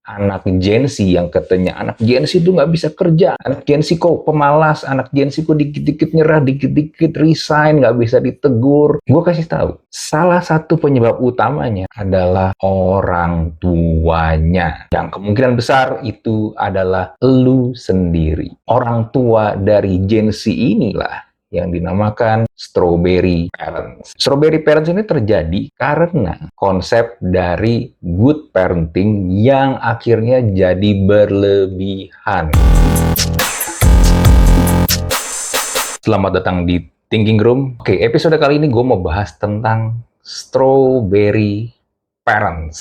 anak Gen Z yang katanya anak Gen Z itu nggak bisa kerja, anak Gen Z kok pemalas, anak Gen Z kok dikit-dikit nyerah, dikit-dikit resign, nggak bisa ditegur. Gue kasih tahu, salah satu penyebab utamanya adalah orang tuanya. Yang kemungkinan besar itu adalah elu sendiri. Orang tua dari Gen Z inilah yang dinamakan strawberry parents. Strawberry parents ini terjadi karena konsep dari good parenting yang akhirnya jadi berlebihan. Selamat datang di Thinking Room. Oke, episode kali ini gue mau bahas tentang strawberry parents.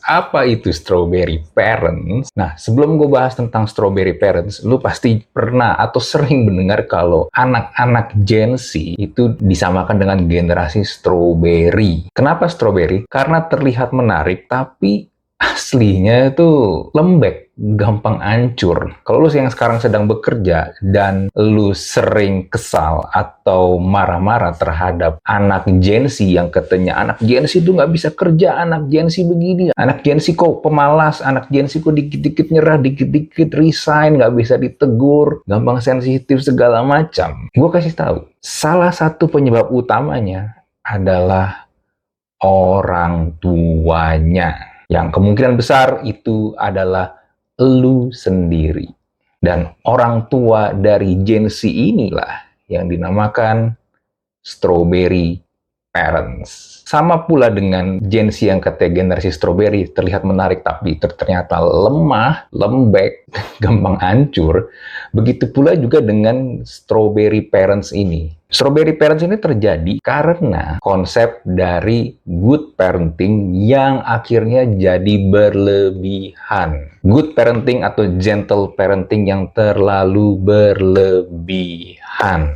Apa itu strawberry parents? Nah, sebelum gue bahas tentang strawberry parents, lu pasti pernah atau sering mendengar kalau anak-anak Gen Z itu disamakan dengan generasi strawberry. Kenapa strawberry? Karena terlihat menarik, tapi aslinya itu lembek, gampang hancur. Kalau lu yang sekarang sedang bekerja dan lu sering kesal atau marah-marah terhadap anak Gen Z yang katanya anak Gen Z itu nggak bisa kerja, anak Gen Z begini, anak Gen Z kok pemalas, anak Gen Z kok dikit-dikit nyerah, dikit-dikit resign, nggak bisa ditegur, gampang sensitif segala macam. Gue kasih tahu, salah satu penyebab utamanya adalah orang tuanya. Yang kemungkinan besar itu adalah elu sendiri. Dan orang tua dari Gen Z inilah yang dinamakan strawberry parents. Sama pula dengan Gen Z yang kata generasi strawberry terlihat menarik tapi ternyata lemah, lembek, gampang hancur. Begitu pula juga dengan strawberry parents ini. Strawberry parents ini terjadi karena konsep dari good parenting yang akhirnya jadi berlebihan. Good parenting atau gentle parenting yang terlalu berlebihan.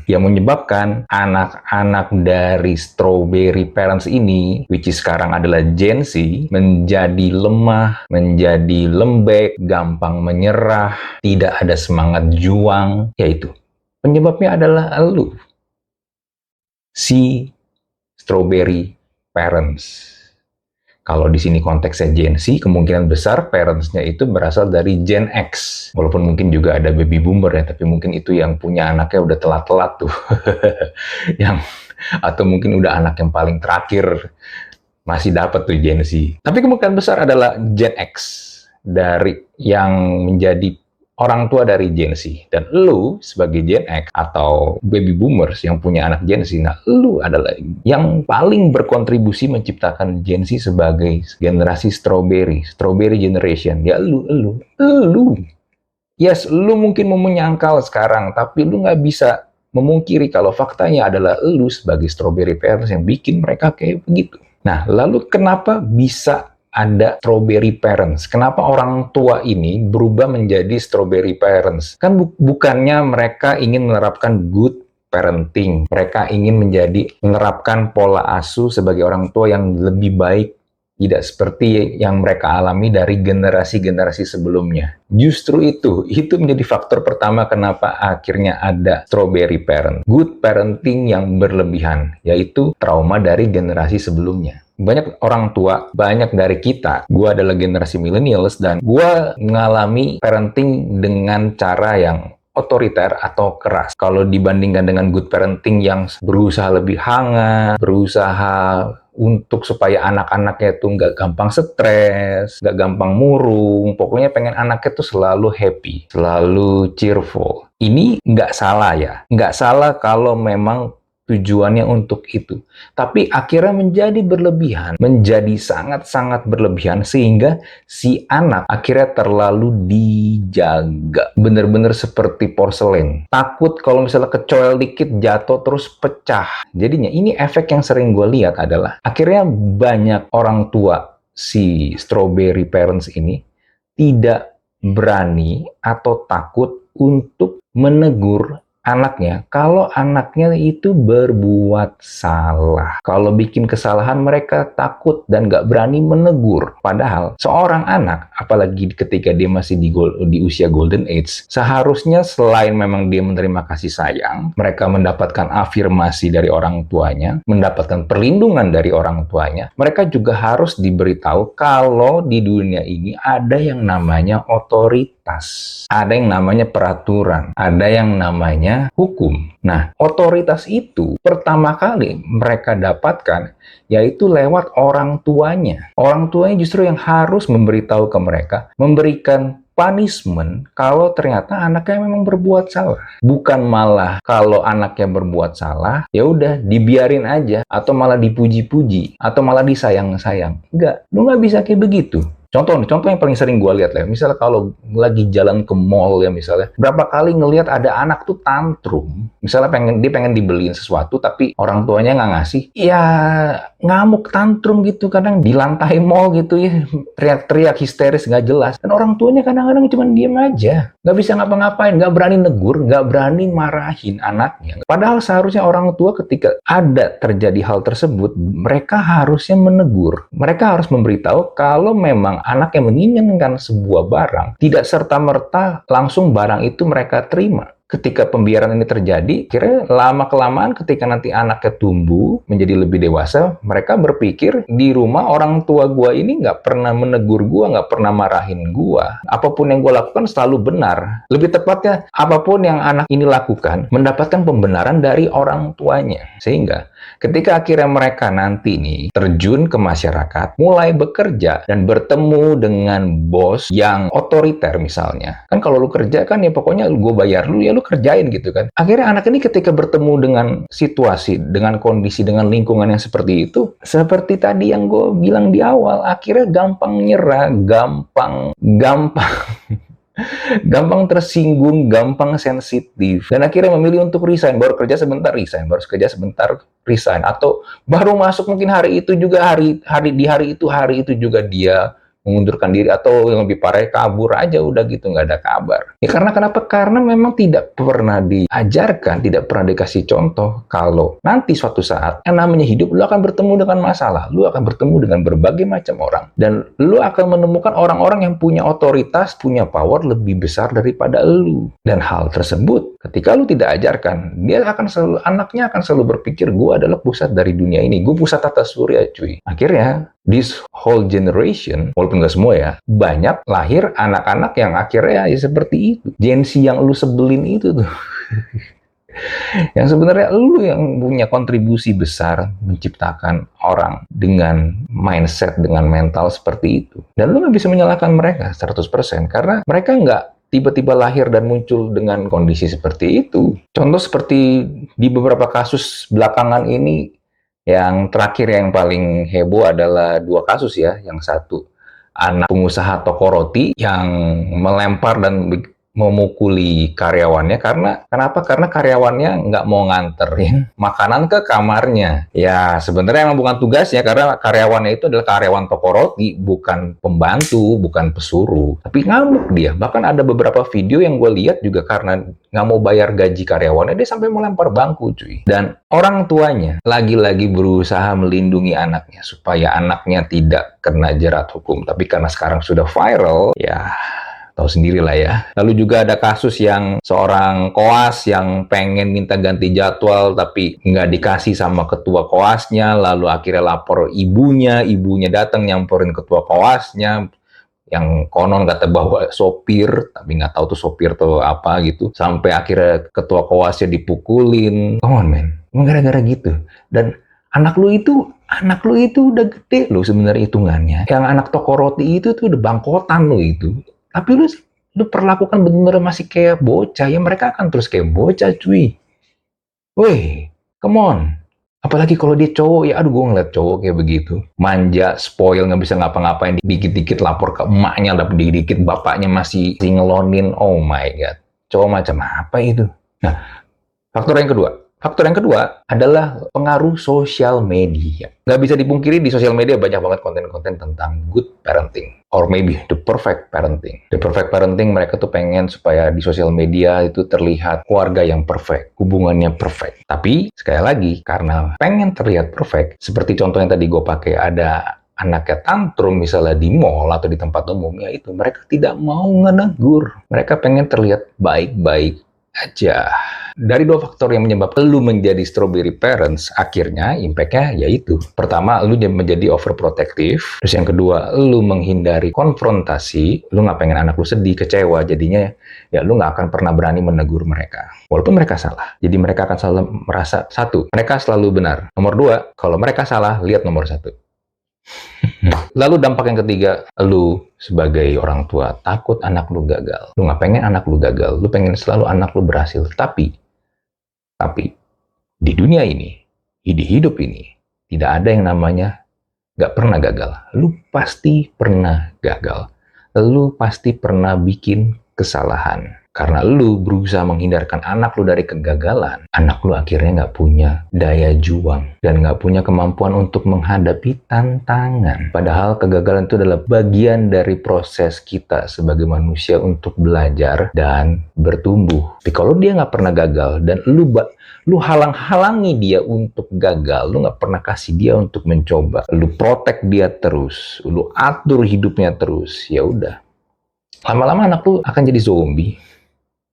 Yang menyebabkan anak-anak dari strawberry parents ini, which is sekarang adalah Gen Z, menjadi lemah, menjadi lembek, gampang menyerah, tidak ada semangat juang, yaitu penyebabnya adalah elu. Si strawberry parents. Kalau di sini konteksnya Gen Z, kemungkinan besar parents-nya itu berasal dari Gen X. Walaupun mungkin juga ada baby boomer ya, tapi mungkin itu yang punya anaknya udah telat-telat tuh. Atau mungkin udah anak yang paling terakhir masih dapat tuh Gen Z. Tapi kemungkinan besar adalah Gen X dari yang menjadi orang tua dari Gen Z. Dan lu sebagai Gen X atau baby boomers yang punya anak Gen Z, nah lu adalah yang paling berkontribusi menciptakan Gen Z sebagai generasi strawberry generation. Ya lu. Yes, lu mungkin mau menyangkal sekarang, tapi lu nggak bisa memungkiri kalau faktanya adalah lu sebagai strawberry parents yang bikin mereka kayak begitu. Nah, lalu kenapa bisa ada strawberry parents? Kenapa orang tua ini berubah menjadi strawberry parents? Kan bukannya mereka ingin menerapkan good parenting. Mereka ingin menerapkan pola asuh sebagai orang tua yang lebih baik, tidak seperti yang mereka alami dari generasi-generasi sebelumnya. Justru itu menjadi faktor pertama kenapa akhirnya ada strawberry parent. Good parenting yang berlebihan, yaitu trauma dari generasi sebelumnya. Banyak orang tua, banyak dari kita, gue adalah generasi millennials, dan gue mengalami parenting dengan cara yang otoriter atau keras. Kalau dibandingkan dengan good parenting yang berusaha lebih hangat, berusaha untuk supaya anak-anaknya tuh nggak gampang stres, nggak gampang murung, pokoknya pengen anaknya tuh selalu happy, selalu cheerful. Ini nggak salah ya, nggak salah kalau memang tujuannya untuk itu. Tapi akhirnya menjadi berlebihan, menjadi sangat-sangat berlebihan sehingga si anak akhirnya terlalu dijaga. Bener-bener seperti porselen. Takut kalau misalnya kecoel dikit jatuh terus pecah. Jadinya ini efek yang sering gue lihat adalah akhirnya banyak orang tua si strawberry parents ini tidak berani atau takut untuk menegur anaknya kalau anaknya itu berbuat salah. Kalau bikin kesalahan mereka takut dan nggak berani menegur. Padahal seorang anak, apalagi ketika dia masih di usia golden age, seharusnya selain memang dia menerima kasih sayang, mereka mendapatkan afirmasi dari orang tuanya, mendapatkan perlindungan dari orang tuanya, mereka juga harus diberitahu kalau di dunia ini ada yang namanya otoritas, ada yang namanya peraturan, ada yang namanya hukum. Nah, otoritas itu pertama kali mereka dapatkan yaitu lewat orang tuanya. Orang tuanya justru yang harus memberitahu ke mereka, memberikan punishment kalau ternyata anaknya memang berbuat salah. Bukan malah kalau anaknya berbuat salah, ya udah dibiarin aja, atau malah dipuji-puji, atau malah disayang-sayang. Enggak, lu nggak bisa kayak begitu. Contoh yang paling sering gue lihat ya, misalnya kalau lagi jalan ke mall ya misalnya, berapa kali ngelihat ada anak tuh tantrum, misalnya dia pengen dibeliin sesuatu tapi orang tuanya nggak ngasih, ya ngamuk tantrum gitu, kadang di lantai mall gitu ya, teriak-teriak histeris nggak jelas, dan orang tuanya kadang-kadang cuma diem aja, nggak bisa ngapa-ngapain, nggak berani negur, nggak berani marahin anaknya. Padahal seharusnya orang tua ketika ada terjadi hal tersebut, mereka harusnya menegur, mereka harus memberitahu kalau memang anak yang menginginkan sebuah barang, tidak serta-merta langsung barang itu mereka terima. Ketika pembiaran ini terjadi, kira lama-kelamaan ketika nanti anaknya tumbuh menjadi lebih dewasa, mereka berpikir di rumah orang tua gua ini nggak pernah menegur gua, nggak pernah marahin gua. Apapun yang gua lakukan selalu benar. Lebih tepatnya, apapun yang anak ini lakukan, mendapatkan pembenaran dari orang tuanya. Sehingga ketika akhirnya mereka nanti nih terjun ke masyarakat, mulai bekerja dan bertemu dengan bos yang otoriter misalnya. Kan kalau lu kerja kan ya pokoknya gue bayar lu ya lu kerjain gitu kan. Akhirnya anak ini ketika bertemu dengan situasi, dengan kondisi, dengan lingkungan yang seperti itu, seperti tadi yang gue bilang di awal, akhirnya gampang nyerah, gampang gampang tersinggung, gampang sensitif, dan akhirnya memilih untuk resign. Baru kerja sebentar resign, baru kerja sebentar resign, atau baru masuk mungkin hari itu juga di hari itu juga dia mengundurkan diri, atau yang lebih parah kabur aja udah gitu, nggak ada kabar. Ya karena kenapa? Karena memang tidak pernah diajarkan, tidak pernah dikasih contoh kalau nanti suatu saat yang namanya hidup, lu akan bertemu dengan masalah, lu akan bertemu dengan berbagai macam orang, dan lu akan menemukan orang-orang yang punya otoritas, punya power lebih besar daripada lu. Dan hal tersebut ketika lu tidak ajarkan, anaknya akan selalu berpikir gue adalah pusat dari dunia ini, gue pusat tata surya cuy. Akhirnya this whole generation, walaupun nggak semua ya, banyak lahir anak-anak yang akhirnya ya seperti itu. Gen Z yang lu sebelin itu tuh. Yang sebenarnya lu yang punya kontribusi besar menciptakan orang dengan mindset, dengan mental seperti itu. Dan lu nggak bisa menyalahkan mereka 100%, karena mereka nggak tiba-tiba lahir dan muncul dengan kondisi seperti itu. Contoh seperti di beberapa kasus belakangan ini, yang terakhir yang paling heboh adalah 2 kasus ya. Yang satu, anak pengusaha toko roti yang melempar dan memukuli karyawannya. Kenapa? Karena karyawannya nggak mau nganterin makanan ke kamarnya. Ya sebenarnya emang bukan tugasnya, karena karyawannya itu adalah karyawan toko roti, bukan pembantu, bukan pesuruh. Tapi ngamuk dia. Bahkan ada beberapa video yang gue lihat juga karena nggak mau bayar gaji karyawannya, dia sampai melempar bangku cuy. Dan orang tuanya lagi-lagi berusaha melindungi anaknya supaya anaknya tidak kena jerat hukum. Tapi karena sekarang sudah viral, ya tahu sendiri lah ya. Lalu juga ada kasus yang seorang koas yang pengen minta ganti jadwal tapi nggak dikasih sama ketua koasnya, lalu akhirnya lapor ibunya datang nyamperin ketua koasnya, yang konon kata bawa sopir, tapi nggak tahu tuh sopir tuh apa gitu, sampai akhirnya ketua koasnya dipukulin. Come on man, emang gara-gara gitu. Dan anak lu itu udah gede lo sebenarnya hitungannya. Yang anak toko roti itu tuh udah bangkotan lo itu. Tapi lu perlakukan bener-bener masih kayak bocah, ya mereka akan terus kayak bocah cuy. Woi, come on. Apalagi kalau dia cowok, ya aduh gue ngeliat cowok kayak begitu. Manja, spoil, nggak bisa ngapa-ngapain, dikit-dikit lapor ke emaknya, dikit-dikit bapaknya masih ngelonin. Oh my god, cowok macam apa itu? Nah, faktor yang kedua, Faktor yang kedua adalah pengaruh sosial media. Nggak bisa dipungkiri di sosial media banyak banget konten-konten tentang good parenting. Or maybe the perfect parenting. The perfect parenting, mereka tuh pengen supaya di sosial media itu terlihat keluarga yang perfect, hubungannya perfect. Tapi, sekali lagi, karena pengen terlihat perfect, seperti contoh yang tadi gue pakai, ada anaknya tantrum misalnya di mall atau di tempat umum, ya itu mereka tidak mau menegur. Mereka pengen terlihat baik-baik aja. Dari dua faktor yang menyebabkan lu menjadi strawberry parents, akhirnya impact-nya yaitu, pertama, lu menjadi overprotective. Terus yang kedua, lu menghindari konfrontasi. Lu nggak pengen anak lu sedih, kecewa, jadinya ya lu nggak akan pernah berani menegur mereka. Walaupun mereka salah. Jadi mereka akan selalu merasa, satu, mereka selalu benar. Nomor dua, kalau mereka salah, lihat nomor satu. Lalu dampak yang ketiga, lu sebagai orang tua takut anak lu gagal. Lu nggak pengen anak lu gagal, lu pengen selalu anak lu berhasil. Tapi di dunia ini, di hidup ini, tidak ada yang namanya nggak pernah gagal. Lu pasti pernah gagal. Lu pasti pernah bikin kesalahan. Karena lu berusaha menghindarkan anak lu dari kegagalan, anak lu akhirnya nggak punya daya juang dan nggak punya kemampuan untuk menghadapi tantangan. Padahal kegagalan itu adalah bagian dari proses kita sebagai manusia untuk belajar dan bertumbuh. Tapi kalau dia nggak pernah gagal dan lu halang-halangi dia untuk gagal, lu nggak pernah kasih dia untuk mencoba, lu protect dia terus, lu atur hidupnya terus, ya udah. Lama-lama anak lu akan jadi zombie.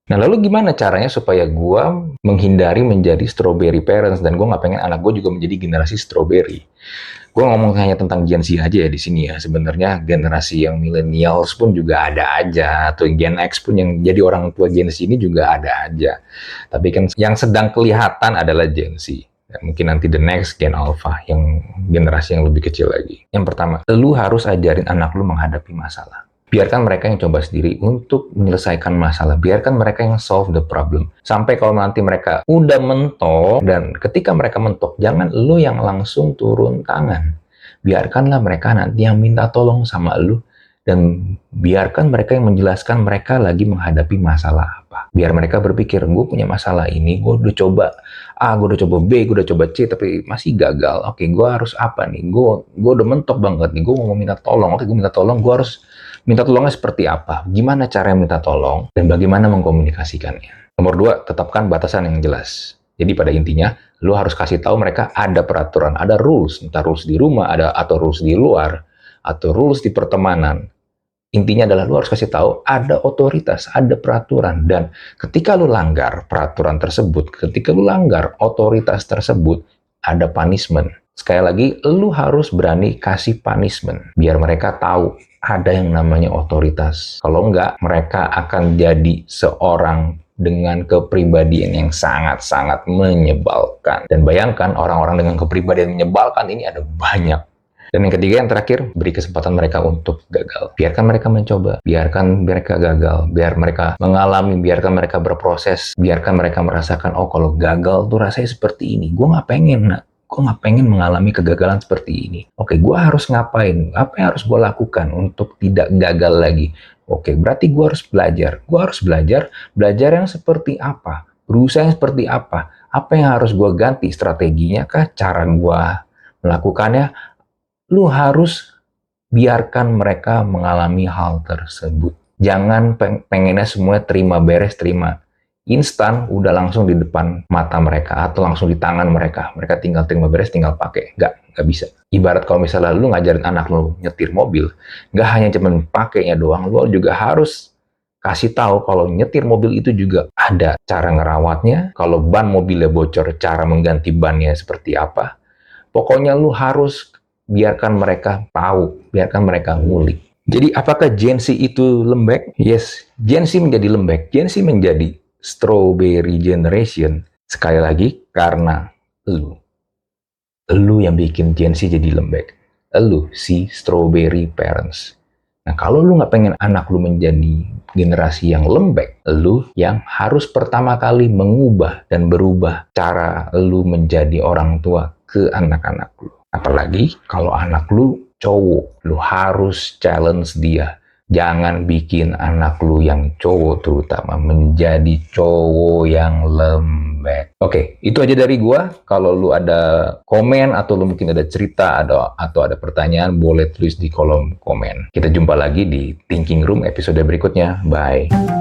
Nah, lalu gimana caranya supaya gue menghindari menjadi strawberry parents dan gue nggak pengen anak gue juga menjadi generasi strawberry? Gue ngomong hanya tentang Gen Z aja ya di sini ya. Sebenarnya generasi yang millennials pun juga ada aja, atau Gen X pun yang jadi orang tua Gen Z ini juga ada aja. Tapi kan yang sedang kelihatan adalah Gen Z. Ya, mungkin nanti the next Gen Alpha, yang generasi yang lebih kecil lagi. Yang pertama, lu harus ajarin anak lu menghadapi masalah. Biarkan mereka yang coba sendiri untuk menyelesaikan masalah. Biarkan mereka yang solve the problem. Sampai kalau nanti mereka udah mentok, dan ketika mereka mentok, jangan lu yang langsung turun tangan. Biarkanlah mereka nanti yang minta tolong sama lu. Dan biarkan mereka yang menjelaskan mereka lagi menghadapi masalah apa. Biar mereka berpikir, gue punya masalah ini, gue udah coba A, gue udah coba B, gue udah coba C, tapi masih gagal. Oke, gue harus apa nih? Gue udah mentok banget nih, gue mau minta tolong. Oke, gue minta tolong, gue harus minta tolongnya seperti apa? Gimana cara minta tolong? Dan bagaimana mengkomunikasikannya? Nomor dua, tetapkan batasan yang jelas. Jadi pada intinya, lu harus kasih tahu mereka ada peraturan, ada rules. Entah rules di rumah, atau rules di luar, atau rules di pertemanan. Intinya adalah lu harus kasih tahu ada otoritas, ada peraturan. Dan ketika lu langgar peraturan tersebut, ketika lu langgar otoritas tersebut, ada punishment. Sekali lagi, lu harus berani kasih punishment. Biar mereka tahu ada yang namanya otoritas. Kalau enggak, mereka akan jadi seorang dengan kepribadian yang sangat-sangat menyebalkan. Dan bayangkan, orang-orang dengan kepribadian menyebalkan ini ada banyak. Dan yang ketiga, yang terakhir, beri kesempatan mereka untuk gagal. Biarkan mereka mencoba, biarkan mereka gagal, biar mereka mengalami, biarkan mereka berproses, biarkan mereka merasakan, oh kalau gagal tuh rasanya seperti ini. Gue nggak pengen, gue nggak pengen mengalami kegagalan seperti ini. Oke, gue harus ngapain? Apa yang harus gue lakukan untuk tidak gagal lagi? Oke, berarti gue harus belajar. Gue harus belajar yang seperti apa? Berusaha yang seperti apa? Apa yang harus gue ganti? Strateginya kah? Cara gue melakukannya? Lu harus biarkan mereka mengalami hal tersebut. Jangan pengennya semua terima beres, terima instan, udah langsung di depan mata mereka, atau langsung di tangan mereka. Mereka tinggal terima beres, tinggal pakai. Nggak bisa. Ibarat kalau misalnya lu ngajarin anak lu nyetir mobil, nggak hanya cuman pakainya doang, lu juga harus kasih tahu kalau nyetir mobil itu juga ada cara ngerawatnya, kalau ban mobilnya bocor, cara mengganti bannya seperti apa. Pokoknya lu harus biarkan mereka tahu, biarkan mereka ngulik. Jadi apakah Gen Z itu lembek? Yes, Gen Z menjadi lembek. Gen Z menjadi strawberry generation. Sekali lagi, karena lu yang bikin Gen Z jadi lembek. Lu si strawberry parents. Nah, kalau lu nggak pengen anak lu menjadi generasi yang lembek, lu yang harus pertama kali mengubah dan berubah cara lu menjadi orang tua ke anak-anak lu. Apalagi kalau anak lu cowok, lu harus challenge dia. Jangan bikin anak lu yang cowok terutama menjadi cowok yang lembek. back. Oke, itu aja dari gua. Kalau lu ada komen atau lu mungkin ada cerita atau ada pertanyaan, boleh tulis di kolom komen. Kita jumpa lagi di Thinking Room episode berikutnya. Bye.